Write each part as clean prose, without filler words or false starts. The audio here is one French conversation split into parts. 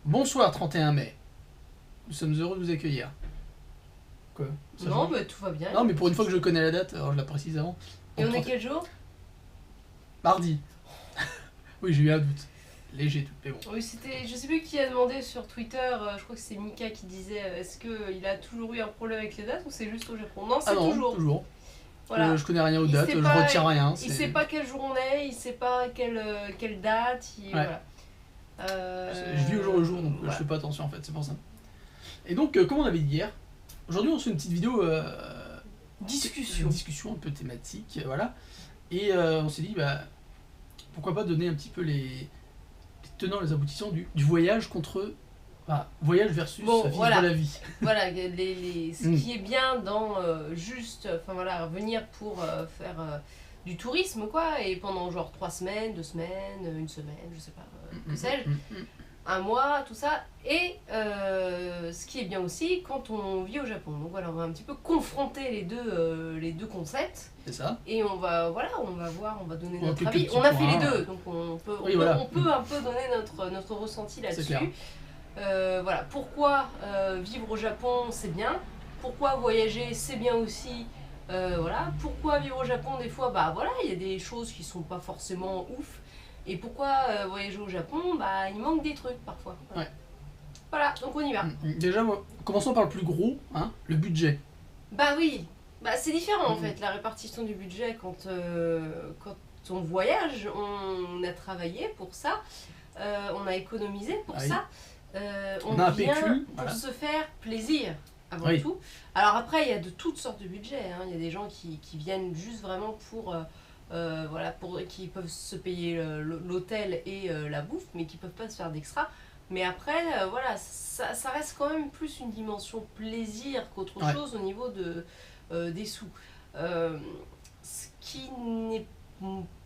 Bonsoir 31 mai. Nous sommes heureux de vous accueillir. Quoi ça Non, change mais tout va bien. Non, mais pour une fois que je connais la date, alors je la précise avant. Et on est 30 quel jour? Mardi. Oui, j'ai eu un doute. Léger doute, mais bon. Oui, c'était. Je sais plus qui a demandé sur Twitter, je crois que c'est Mika qui disait est-ce qu'il a toujours eu un problème avec les dates ou c'est juste au Japon? Non, c'est Ah non, toujours. toujours. Voilà. Je connais rien aux Il dates, sait je pas- retiens rien. Il sait pas quel jour on est, il sait pas quelle date, Ouais. voilà. Je vis au jour le jour, donc voilà. je fais pas attention en fait, c'est pour ça. Et donc, comme on avait dit hier, aujourd'hui on se fait une petite vidéo Discussion. Une discussion un peu thématique, voilà. Et on s'est dit, bah, pourquoi pas donner un petit peu les tenants, les aboutissants du voyage contre. Enfin, voyage versus Bon, vivre voilà. la vie. Voilà, ce qui est bien dans juste, enfin voilà, venir pour faire du tourisme, quoi, et pendant genre 3 semaines, 2 semaines, une semaine, je sais pas, que sais-je, un mois, tout ça, et ce qui est bien aussi quand on vit au Japon. Donc voilà, on va un petit peu confronter les deux concepts, C'est ça. et on va voir, on va donner Ouais, notre quelques avis. petits On a fait les points. deux, donc on peut un peu donner notre ressenti C'est là-dessus. clair. Voilà, pourquoi vivre au Japon c'est bien, pourquoi voyager c'est bien aussi, voilà, pourquoi vivre au Japon des fois, bah voilà, il y a des choses qui sont pas forcément ouf, et pourquoi voyager au Japon, bah il manque des trucs parfois. Ouais. Voilà, donc on y va. Déjà, commençons par le plus gros, hein, le budget. Bah oui, bah c'est différent en fait, la répartition du budget quand on voyage, on a travaillé pour ça, on a économisé pour Ah oui. ça. On a un vient PQ, pour voilà. se faire plaisir avant Oui. tout. Alors après, il y a de toutes sortes de budgets. Hein. Il y a des gens qui viennent juste vraiment pour, voilà, qui peuvent se payer l'hôtel et la bouffe, mais qui peuvent pas se faire d'extra. Mais après, voilà, ça reste quand même plus une dimension plaisir qu'autre Ouais. chose au niveau des sous. Ce qui n'est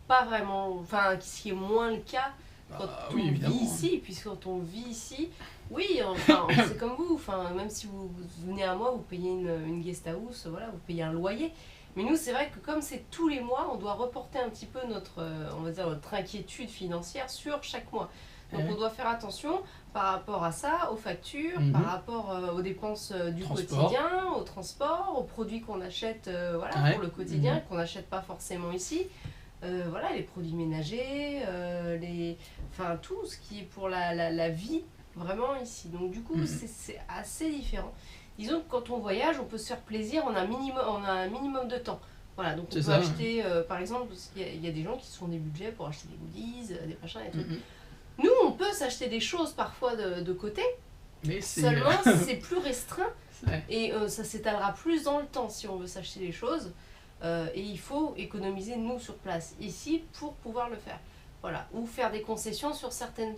pas vraiment, enfin, ce qui est moins le cas quand Oui, on évidemment. vit ici, puisque quand on vit ici, oui, enfin, c'est comme vous, enfin, même si vous venez à moi, vous payez une guest house, voilà, vous payez un loyer. Mais nous, c'est vrai que comme c'est tous les mois, on doit reporter un petit peu notre, on va dire, notre inquiétude financière sur chaque mois. Donc Ouais. on doit faire attention par rapport à ça, aux factures, Mhm. par rapport aux dépenses du Transport. quotidien, au transport, aux produits qu'on achète voilà, Ouais. pour le quotidien, Mhm. qu'on n'achète pas forcément ici. Voilà, les produits ménagers, enfin tout ce qui est pour la vie vraiment ici. Donc du coup, Mhm. c'est assez différent. Disons que quand on voyage, on peut se faire plaisir, on a un minimum de temps. Voilà, donc on C'est peut ça, acheter, par exemple, parce qu'il y a des gens qui se font des budgets pour acheter des goodies, des machins et tout. Mhm. Nous, on peut s'acheter des choses parfois de côté, Mais c'est. seulement c'est plus restreint Ouais. et ça s'étalera plus dans le temps si on veut s'acheter des choses. Et il faut économiser nous sur place, ici, pour pouvoir le faire. Voilà. Ou faire des concessions sur certaines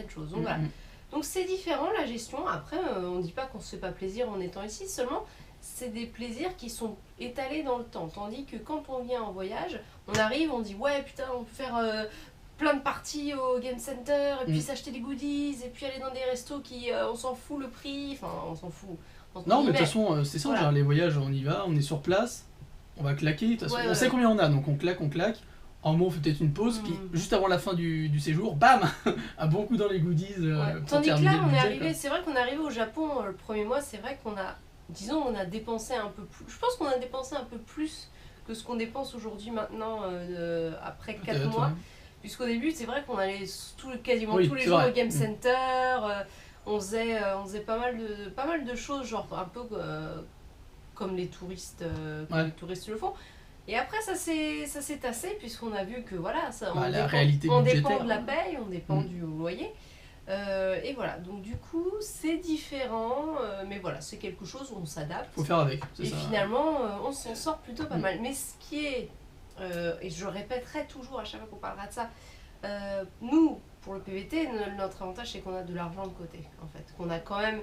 choses. Donc voilà. Mhm. Donc c'est différent la gestion. Après, on ne dit pas qu'on ne se fait pas plaisir en étant ici, seulement c'est des plaisirs qui sont étalés dans le temps. Tandis que quand on vient en voyage, on arrive, on dit ouais putain, on peut faire plein de parties au Game Center, et puis s'acheter des goodies, et puis aller dans des restos qui on s'en fout le prix, enfin on s'en fout. Non, mais de toute façon, c'est ça, Voilà. genre, les voyages, on y va, on est sur place, on va claquer, de toute façon, Ouais, on ouais, sait ouais. combien on a, donc on claque. En mots, on fait peut-être une pause, puis juste avant la fin du séjour, bam, un bon coup dans les goodies. Ouais. Pour Tandis que terminer là, le on est budget, arrivé, quoi. c'est vrai qu'on est arrivé au Japon le premier mois, c'est vrai qu'on a, disons, on a dépensé un peu plus. Je pense qu'on a dépensé un peu plus que ce qu'on dépense aujourd'hui maintenant, après 4 Peut-être, mois. ouais. Puisqu'au début, c'est vrai qu'on allait quasiment Oui, tous les c'est jours vrai. au Game Center, on faisait pas mal de choses, genre un peu comme les touristes, Ouais. les touristes le font. Et après, ça s'est tassé, puisqu'on a vu que voilà, ça, Bah, on la réalité on budgétaire. dépend de la paye, on dépend Mm. du loyer. Et voilà, donc du coup, c'est différent, mais voilà, c'est quelque chose où on s'adapte. Faut faire avec, c'est Et ça. finalement, on s'en sort plutôt pas Mm. mal. Mais ce qui est, et je répéterai toujours à chaque fois qu'on parlera de ça, nous, pour le PVT, notre avantage, c'est qu'on a de l'argent de côté, en fait. Qu'on a quand même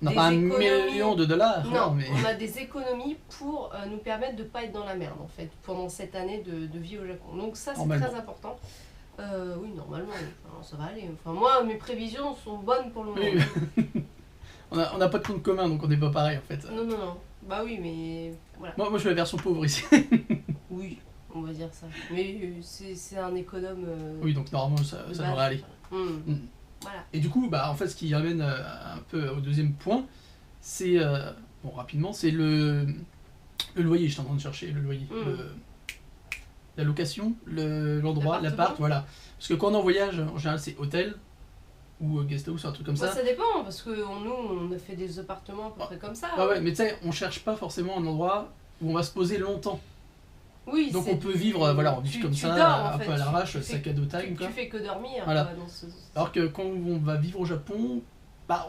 On n'a des pas un économies. million de dollars, Non, mais. on a des économies pour nous permettre de ne pas être dans la merde, en fait, pendant cette année de vie au Japon. Donc ça, c'est Normalement. très important. Oui, normalement, enfin, ça va aller. Enfin, moi, mes prévisions sont bonnes pour le moment. Oui. On n'a pas de compte commun, donc on n'est pas pareil, en fait. Non, non, non. Bah oui, mais voilà. Moi, je suis la version pauvre ici. Oui, on va dire ça. Mais c'est un économe. Oui, donc normalement, ça de devrait base. aller. Hmm. Mm. Voilà. Et du coup, bah, en fait, ce qui ramène un peu au deuxième point, c'est, bon, rapidement, c'est le loyer. J'étais en train de chercher le loyer. La location, l'endroit, l'appart, voilà. Parce que quand on est en voyage, en général, c'est hôtel ou guest house, un truc comme ça. Ça dépend, parce que nous, on a fait des appartements à peu près comme ça. Ouais, mais tu sais, on cherche pas forcément un endroit où on va se poser longtemps. Oui, donc on peut vivre, voilà, on vit comme ça, dors, un peu à l'arrache, sac à dos time. Tu fais que dormir. Voilà. Quoi, alors que quand on va vivre au Japon, bah,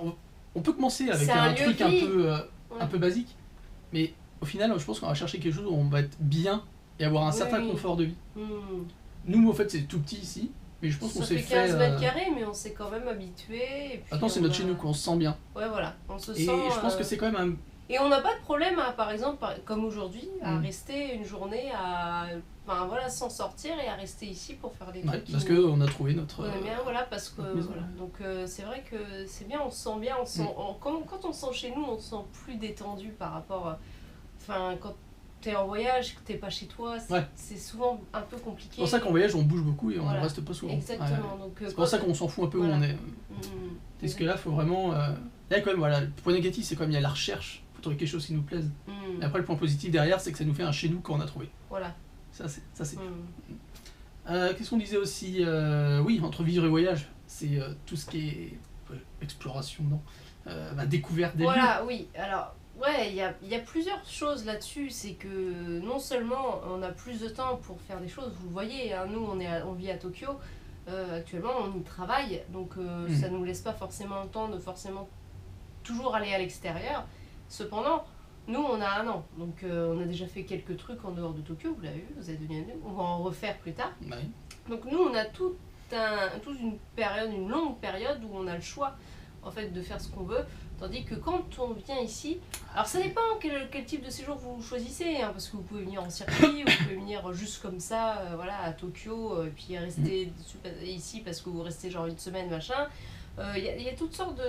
on peut commencer avec un truc un peu basique, mais au final, je pense qu'on va chercher quelque chose où on va être bien et avoir un certain confort de vie. Nous, en fait, c'est tout petit ici, mais je pense qu'on s'est fait... 15 mètres carrés, mais on s'est quand même habitué. Attends, c'est notre chez nous qu'on se sent bien. Ouais, voilà, on se sent... Et je pense que c'est quand même un... Et on n'a pas de problème, par exemple, comme aujourd'hui, à rester une journée enfin, voilà, sans sortir et à rester ici pour faire des trucs. Parce qu'on a trouvé notre... On aime bien, voilà, parce que... Voilà. Donc c'est vrai que c'est bien, on se sent bien. Quand on se sent chez nous, on se sent plus détendu par rapport... Enfin, quand t'es en voyage, que t'es pas chez toi, c'est souvent un peu compliqué. C'est pour ça qu'en voyage, on bouge beaucoup et on ne reste pas souvent. Exactement. Donc, c'est pour ça qu'on s'en fout un peu où on est. Parce que là, il faut vraiment... Là, quand même, voilà, le point négatif, c'est comme il y a la recherche. Trouver quelque chose qui nous plaise. Et après, le point positif derrière, c'est que ça nous fait un chez nous quand on a trouvé. Voilà. Ça, c'est qu'est-ce qu'on disait aussi oui, entre vivre et voyage, c'est tout ce qui est exploration, non découverte des lieux. Voilà, oui. Alors, ouais, il y a plusieurs choses là-dessus. C'est que non seulement on a plus de temps pour faire des choses, vous le voyez, hein, nous, on vit à Tokyo. Actuellement, on y travaille. Donc, ça nous laisse pas forcément le temps de forcément toujours aller à l'extérieur. Cependant, nous on a 1 an, donc on a déjà fait quelques trucs en dehors de Tokyo, vous l'avez vu, vous avez donné un on va en refaire plus tard. Oui. Donc nous on a toute une longue période où on a le choix en fait de faire ce qu'on veut, tandis que quand on vient ici, alors ça dépend quel type de séjour vous choisissez, hein, parce que vous pouvez venir en circuit, vous pouvez venir juste comme ça, voilà, à Tokyo, et puis rester ici parce que vous restez genre 1 semaine, machin. Il y a toutes sortes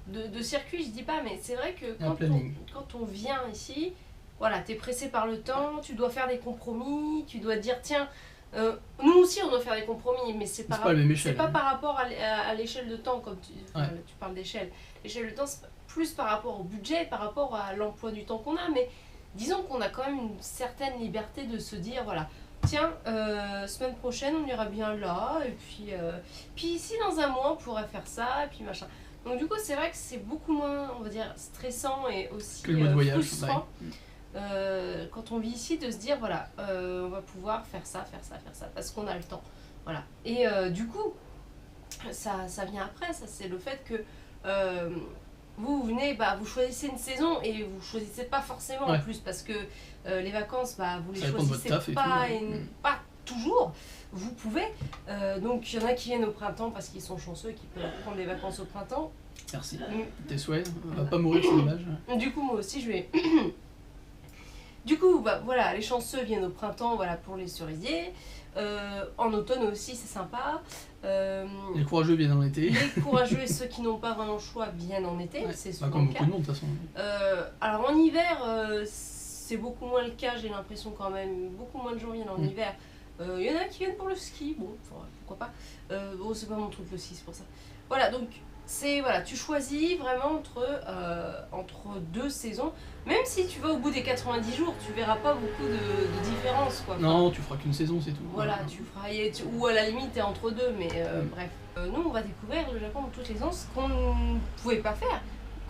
de circuit, je dis pas, mais c'est vrai que quand on vient ici, voilà, t'es pressé par le temps, tu dois faire des compromis, tu dois te dire tiens, nous aussi on doit faire des compromis, mais c'est pas par rapport à l'échelle de temps, comme tu parles d'échelle. L'échelle de temps, c'est plus par rapport au budget, par rapport à l'emploi du temps qu'on a, mais disons qu'on a quand même une certaine liberté de se dire voilà, tiens, semaine prochaine on ira bien là, et puis ici dans 1 mois on pourrait faire ça, et puis machin. Donc du coup, c'est vrai que c'est beaucoup moins, on va dire, stressant et aussi frustrant quand on vit ici de se dire, voilà, on va pouvoir faire ça, parce qu'on a le temps. Voilà. Et du coup, ça vient après, ça c'est le fait que vous venez, vous choisissez une saison et vous choisissez pas forcément en plus, parce que les vacances, vous les choisissez pas toujours. Vous pouvez, donc il y en a qui viennent au printemps parce qu'ils sont chanceux et qui peuvent prendre des vacances au printemps. Merci, tes souhaits, on va pas mourir, c'est dommage. Du coup moi aussi je vais... Du coup voilà, les chanceux viennent au printemps, voilà, pour les cerisiers. En automne aussi c'est sympa. Les courageux viennent en été. Les courageux et ceux qui n'ont pas vraiment le choix viennent en été, c'est souvent comme le cas. Beaucoup de monde de toute façon. Alors en hiver, c'est beaucoup moins le cas, j'ai l'impression quand même, beaucoup moins de gens viennent en hiver. Il y en a qui viennent pour le ski, bon, pourquoi pas. C'est pas mon truc le ski, c'est pour ça. Voilà, donc tu choisis vraiment entre 2 saisons. Même si tu vas au bout des 90 jours, tu verras pas beaucoup de différence, quoi. Non, tu feras qu'une saison, c'est tout. Voilà, tu feras, ou à la limite t'es entre 2, mais bref. Nous on va découvrir le Japon toutes les ans, ce qu'on ne pouvait pas faire.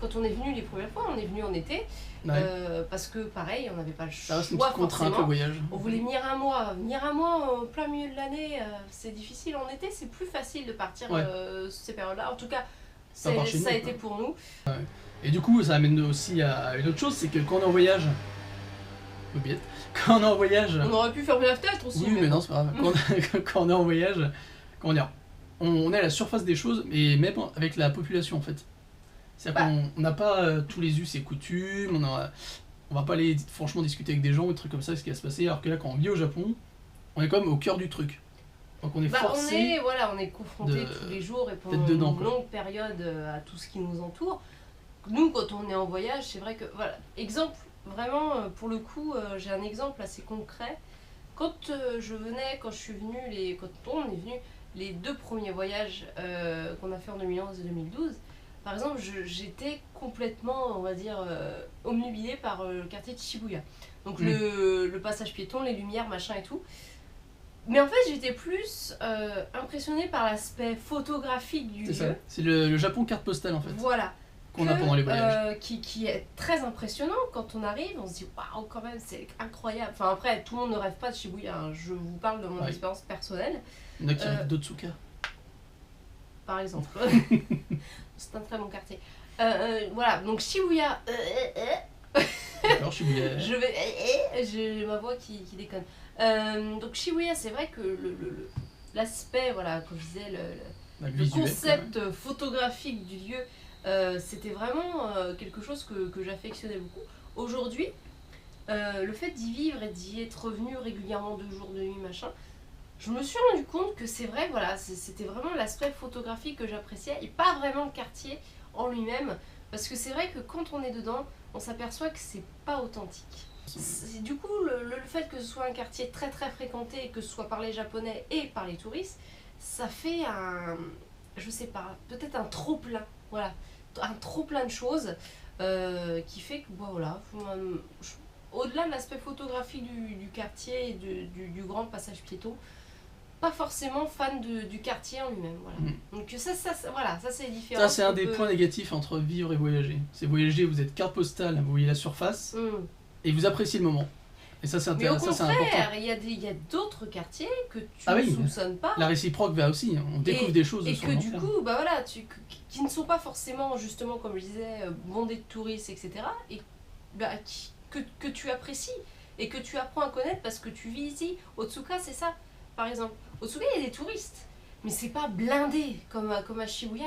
Quand on est venu les premières fois, on est venu en été, parce que pareil, on n'avait pas le choix. Ça reste contrainte au voyage. On voulait venir 1 mois. Venir 1 mois au plein milieu de l'année, c'est difficile. En été, c'est plus facile de partir ces périodes-là. En tout cas, ça a été pour nous. Et du coup, ça amène aussi à une autre chose, c'est que quand on est en voyage, quand on est en voyage... On aurait pu fermer la fenêtre aussi. Oui, mais non, c'est pas grave. Quand on est en voyage, on est à la surface des choses, et même avec la population en fait. C'est-à-dire qu'on n'a pas tous les us et coutumes, on va pas aller franchement discuter avec des gens ou des trucs comme ça, ce qui va se passer, alors que là, quand on vit au Japon, on est quand même au cœur du truc. Donc on est forcé... on est confronté tous les jours et pendant une longue période à tout ce qui nous entoure. Nous, quand on est en voyage, c'est vrai que... Voilà, exemple, vraiment, pour le coup, j'ai un exemple assez concret. Quand je suis venue, quand on est venu, les 2 premiers voyages qu'on a fait en 2011 et 2012, par exemple, j'étais complètement, on va dire, obnubilée par le quartier de Shibuya. Donc le passage piéton, les lumières, machin et tout. Mais en fait, j'étais plus impressionnée par l'aspect photographique du lieu. C'est ça, c'est le Japon carte postale en fait. Voilà. Qu'on a pendant les voyages. Qui est très impressionnant quand on arrive, on se dit waouh, quand même, c'est incroyable. Enfin, après, tout le monde ne rêve pas de Shibuya, hein. Je vous parle de mon expérience personnelle. Il y en a qui rêvent d'Otsuka. Par exemple. C'est un très bon quartier. Voilà, donc Shibuya. D'accord, Shibuya. J'ai ma voix qui déconne. Donc Shibuya, c'est vrai que l'aspect, voilà, comme je disais, le concept photographique du lieu, c'était vraiment quelque chose que j'affectionnais beaucoup. Aujourd'hui, le fait d'y vivre et d'y être revenu régulièrement 2 jours de nuit, machin, je me suis rendu compte que c'est vrai, voilà, c'était vraiment l'aspect photographique que j'appréciais et pas vraiment le quartier en lui-même, parce que c'est vrai que quand on est dedans, on s'aperçoit que c'est pas authentique. Du coup, le fait que ce soit un quartier très très fréquenté, que ce soit par les Japonais et par les touristes, ça fait je sais pas, peut-être un trop-plein, voilà, un trop-plein de choses qui fait que, bon, voilà, au-delà de l'aspect photographique du quartier et du grand passage piéton, pas forcément fan du quartier en lui-même, voilà. Donc voilà, ça c'est différent. Ça c'est un des points négatifs entre vivre et voyager. C'est voyager, vous êtes carte postale, vous voyez la surface, et vous appréciez le moment. Et ça c'est intéressant. Mais au contraire, il y a d'autres quartiers que tu ne soupçonnes pas. La réciproque va aussi, on découvre des choses. Et que du coup, bah voilà, qui ne sont pas forcément, justement, comme je disais, bondés de touristes, etc. Et bah, que tu apprécies et que tu apprends à connaître parce que tu vis ici. Otsuka, c'est ça, par exemple. Otsuka, il y a des touristes, mais c'est pas blindé comme à Shibuya.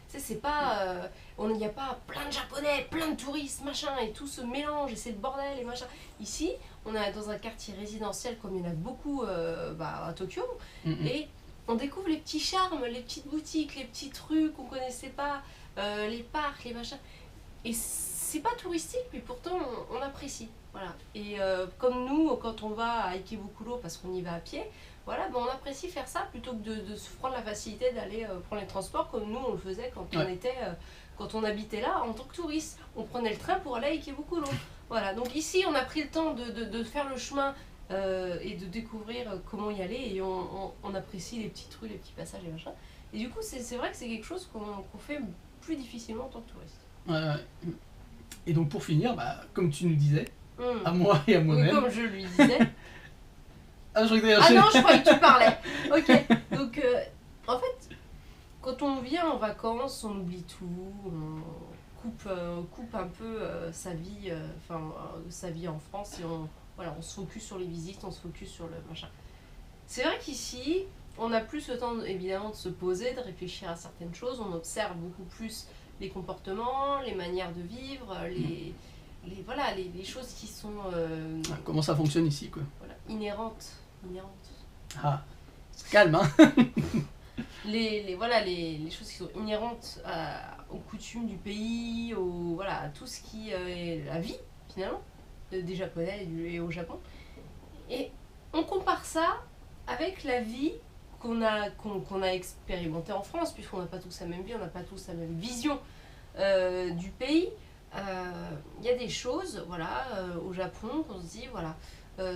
C'est pas, il n'y a pas plein de Japonais, plein de touristes, machin, et tout se mélange, et c'est le bordel, et machin. Ici, on est dans un quartier résidentiel, comme il y en a beaucoup à Tokyo, et on découvre les petits charmes, les petites boutiques, les petits trucs qu'on connaissait pas, les parcs, les machins. Et c'est pas touristique, mais pourtant on apprécie. Voilà. Et comme nous, quand on va à Ikebukuro, parce qu'on y va à pied, voilà, ben on apprécie faire ça plutôt que de se prendre la facilité d'aller prendre les transports comme nous on le faisait quand on habitait là en tant que touriste. On prenait le train pour aller à Ikebukuro. Voilà, donc ici on a pris le temps de faire le chemin et de découvrir comment y aller et on apprécie les petites rues, les petits passages et machin. Et du coup, c'est vrai que c'est quelque chose qu'on fait plus difficilement en tant que touriste. Ouais. Et donc pour finir, bah, comme tu nous disais, à moi et à moi-même. Oui, comme je lui disais. Ah non, je croyais que tu parlais. Ok, donc en fait, quand on vient en vacances, on oublie tout, on coupe un peu sa vie, sa vie en France et on se focus sur les visites, on se focus sur le machin. C'est vrai qu'ici, on a plus le temps évidemment de se poser, de réfléchir à certaines choses, on observe beaucoup plus les comportements, les manières de vivre, les choses qui sont... comment ça fonctionne ici, quoi. Voilà, inhérentes. Ah, c'est calme, hein. les choses qui sont inhérentes aux coutumes du pays, à tout ce qui est la vie, finalement, des Japonais et au Japon. Et on compare ça avec la vie qu'on a expérimentée en France, puisqu'on n'a pas tous la même vie, on n'a pas tous la même vision du pays. Il y a des choses, au Japon, qu'on se dit,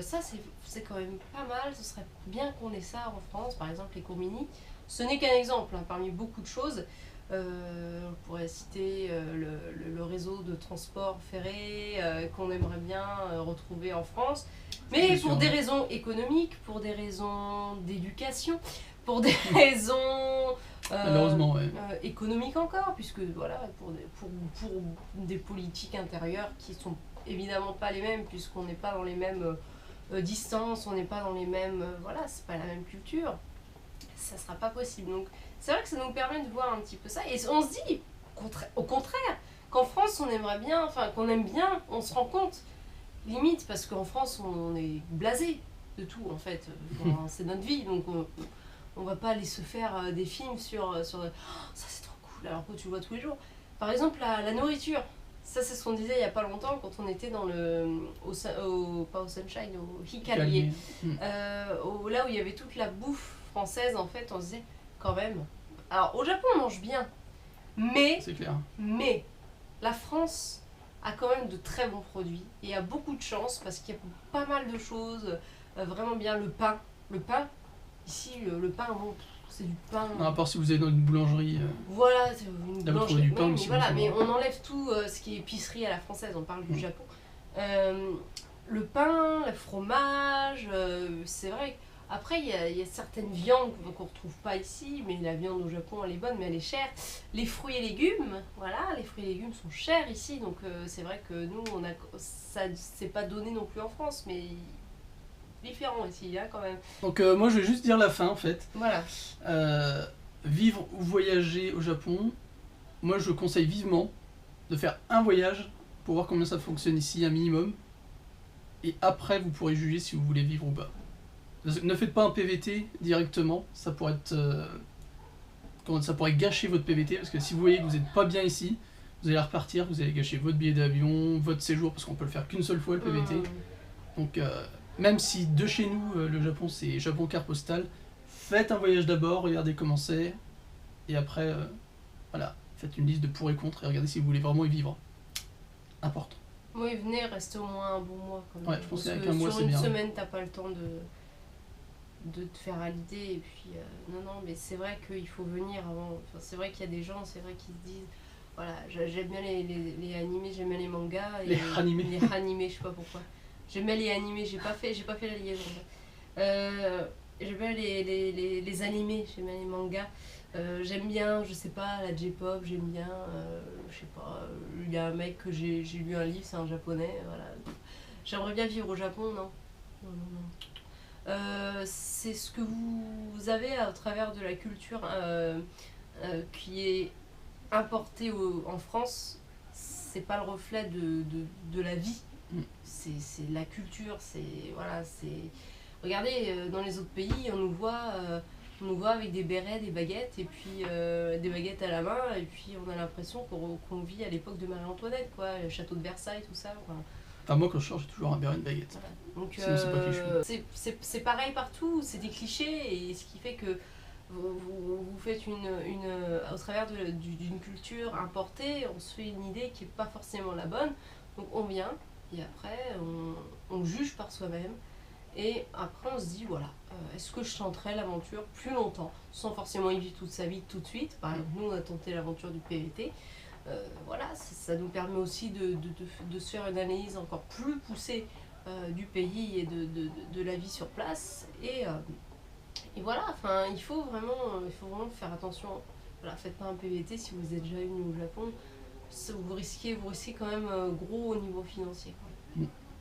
ça c'est quand même pas mal, ce serait bien qu'on ait ça en France, par exemple les combini. Ce n'est qu'un exemple, hein, parmi beaucoup de choses. On pourrait citer le réseau de transport ferré qu'on aimerait bien retrouver en France, mais pour des raisons économiques, pour des raisons d'éducation, pour des raisons malheureusement, économiques encore, puisque pour des politiques intérieures qui sont évidemment pas les mêmes, puisqu'on n'est pas dans les mêmes distances, on n'est pas dans les mêmes... c'est pas la même culture, ça sera pas possible. Donc c'est vrai que ça nous permet de voir un petit peu ça, et on se dit, au contraire, qu'en France on aimerait bien, qu'on aime bien, on se rend compte, limite, parce qu'en France on est blasé de tout en fait, c'est notre vie, donc on va pas aller se faire des films sur oh, ça c'est trop cool, alors que tu le vois tous les jours. Par exemple la nourriture, ça c'est ce qu'on disait il y a pas longtemps quand on était dans pas au Sunshine, au Hikarie, là où il y avait toute la bouffe française, en fait, on se disait, quand même... Alors, au Japon, on mange bien, mais C'est clair. la France a quand même de très bons produits et a beaucoup de chance parce qu'il y a pas mal de choses vraiment bien. Le pain, ici, le pain, bon, c'est du pain. Non, à part si vous allez dans une boulangerie. Voilà, c'est une Là, vous trouvez du pain, mais mais sinon, voilà, ça mais va. on enlève tout ce qui est épicerie à la française, on parle du Japon. Le pain, le fromage, c'est vrai. Après, il y a certaines viandes qu'on ne retrouve pas ici, mais la viande au Japon, elle est bonne, mais elle est chère. Les fruits et légumes, voilà, les fruits et légumes sont chers ici, donc c'est vrai que nous, ça c'est pas donné non plus en France, mais différent ici, hein, quand même. Donc moi je vais juste dire la fin en fait. Voilà. Vivre ou voyager au Japon, moi je conseille vivement de faire un voyage pour voir comment ça fonctionne ici, un minimum. Et après vous pourrez juger si vous voulez vivre ou pas. Ne faites pas un PVT directement, ça pourrait être... ça pourrait gâcher votre PVT, parce que si vous voyez que vous n'êtes pas bien ici, vous allez repartir, vous allez gâcher votre billet d'avion, votre séjour, parce qu'on peut le faire qu'une seule fois le PVT. Donc même si de chez nous, le Japon c'est Japon carte postale, faites un voyage d'abord, regardez comment c'est, et après, voilà, faites une liste de pour et contre, et regardez si vous voulez vraiment y vivre. Important. Oui, venez, restez au moins un bon mois quand même. Ouais, je pense parce qu'avec que un mois, sur c'est une bien. semaine, t'as pas le temps de te faire à l'idée, et puis non, mais c'est vrai qu'il faut venir avant. Enfin, c'est vrai qu'il y a des gens, c'est vrai qu'ils se disent, voilà, j'aime bien les animés, j'aime bien les mangas. Et Les animés. Les animés, je sais pas pourquoi. J'aime bien les animés, j'ai pas fait la liaison. J'aime bien les animés, j'aime bien les mangas. J'aime bien, je sais pas, la J-pop, j'aime bien, je sais pas, il y a un mec que j'ai lu un livre, c'est un japonais, voilà. J'aimerais bien vivre au Japon, non. C'est ce que vous avez à travers de la culture qui est importée en France, c'est pas le reflet de la vie. C'est la culture, voilà, regardez, dans les autres pays, on nous voit avec des bérets, des baguettes, et puis des baguettes à la main, et puis on a l'impression qu'on vit à l'époque de Marie-Antoinette, quoi, le château de Versailles, tout ça. Enfin, moi quand je sors, j'ai toujours un béret, une baguette. Voilà. Donc sinon, c'est pas qui je c'est pareil partout, c'est des clichés, et ce qui fait que vous faites au travers d'une culture importée, on se fait une idée qui n'est pas forcément la bonne, donc on vient, et après on juge par soi-même. Et après on se dit voilà, est-ce que je tenterai l'aventure plus longtemps, sans forcément y vivre toute sa vie tout de suite. Par exemple, nous on a tenté l'aventure du PVT, voilà, ça nous permet aussi de se faire une analyse encore plus poussée du pays et de la vie sur place. Et voilà, enfin il faut vraiment faire attention. Voilà, faites pas un PVT si vous êtes déjà venu au Japon, vous risquez quand même gros au niveau financier, quoi.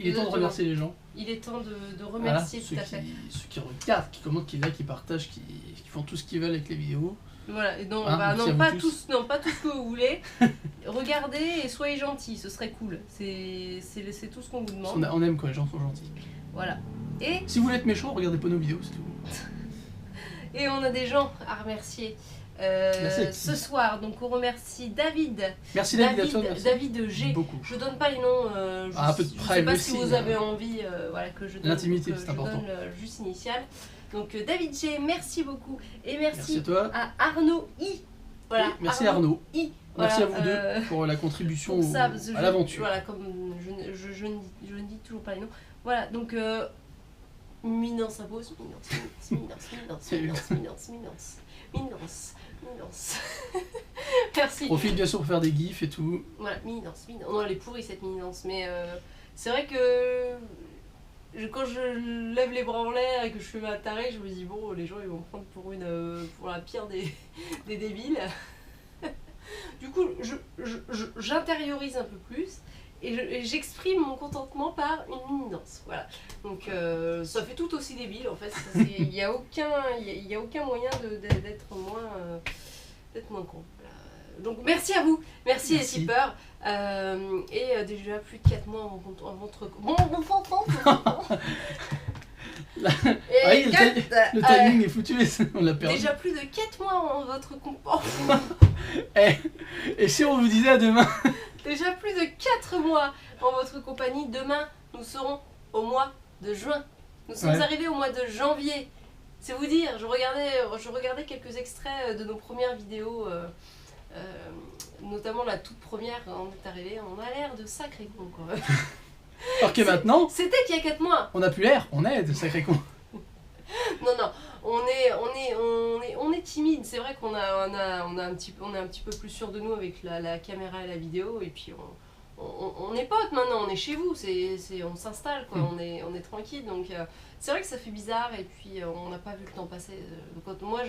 Il est temps de remercier les gens. Il est temps de remercier, voilà, tout à fait. Ceux qui regardent, qui commentent, qui likent, qui partagent, qui font tout ce qu'ils veulent avec les vidéos. Voilà, et non, Hein, non, pas tout ce que vous voulez. Regardez et soyez gentils, ce serait cool. C'est tout ce qu'on vous demande. On aime quand les gens sont gentils. Voilà. Et si vous voulez être méchant, regardez pas nos vidéos, c'est tout. Et on a des gens à remercier. Ce soir, donc on remercie David. Merci David, à toi, merci. David G. Beaucoup. Je donne pas les noms. Un peu de je sais pas si vous avez envie voilà, que je donne. L'intimité, c'est important. Je donne juste initial. Donc David G, merci beaucoup. Et merci à toi. À Arnaud I. Voilà, merci Arnaud. I. Merci voilà, à vous deux pour la contribution à l'aventure. Voilà, comme je ne dis toujours pas les noms. Voilà, donc Minence à pause. Minence. Merci. Profite bien sûr pour faire des gifs et tout. Voilà, Minence. Non, elle est pourrie cette Minence, mais c'est vrai que quand je lève les bras en l'air et que je fais ma tarée, je me dis bon, les gens ils vont me prendre pour la pire des débiles. Du coup, j'intériorise un peu plus et j'exprime mon contentement par une Minence. Voilà. Donc ça fait tout aussi débile en fait. Il y a aucun moyen d'être moins con. Voilà. Donc merci à vous, merci les tipeurs. Et déjà plus de 4 mois en votre... le timing est foutu, on l'a perdu. Déjà plus de 4 mois en votre compte. Et si on vous disait à demain? Déjà plus de 4 mois en votre compagnie. Demain, nous serons au mois de juin. Nous sommes arrivés au mois de janvier. C'est vous dire, je regardais quelques extraits de nos premières vidéos, notamment la toute première quand on est arrivé, on a l'air de sacrés cons quand même. Alors que maintenant, C'était qu'il y a 4 mois. on n'a plus l'air, on est de sacrés cons. Non, on est timide. C'est vrai qu'on on est un petit peu plus sûr de nous avec la caméra et la vidéo. Et puis on est potes maintenant, on est chez vous, on s'installe quoi, on est tranquille. Donc c'est vrai que ça fait bizarre et puis on n'a pas vu le temps passer. Donc, moi,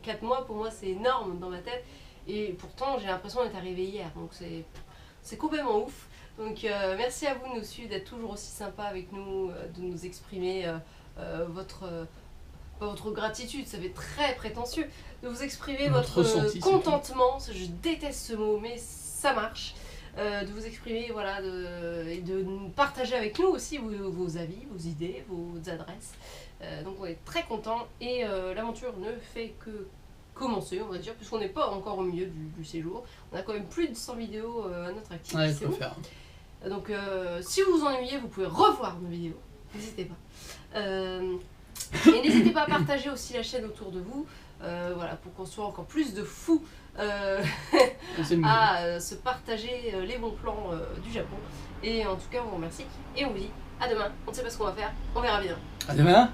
4 mois pour moi c'est énorme dans ma tête. Et pourtant j'ai l'impression d'être arrivé hier. Donc c'est complètement ouf. Donc merci à vous de nous suivre, d'être toujours aussi sympa avec nous, de nous exprimer votre gratitude, ça fait très prétentieux, de vous exprimer votre ressenti, contentement, je déteste ce mot, mais ça marche, de vous exprimer, voilà, et de partager avec nous aussi vos avis, vos idées, vos adresses. Donc on est très contents et l'aventure ne fait que commencer, on va dire, puisqu'on n'est pas encore au milieu du séjour. On a quand même plus de 100 vidéos à notre actif. Ouais, faut faire. Donc si vous vous ennuyez, vous pouvez revoir nos vidéos, n'hésitez pas. Et n'hésitez pas à partager aussi la chaîne autour de vous, voilà, pour qu'on soit encore plus de fous à se partager les bons plans du Japon. Et en tout cas, on vous remercie et on vous dit à demain. On ne sait pas ce qu'on va faire, on verra bien. À demain.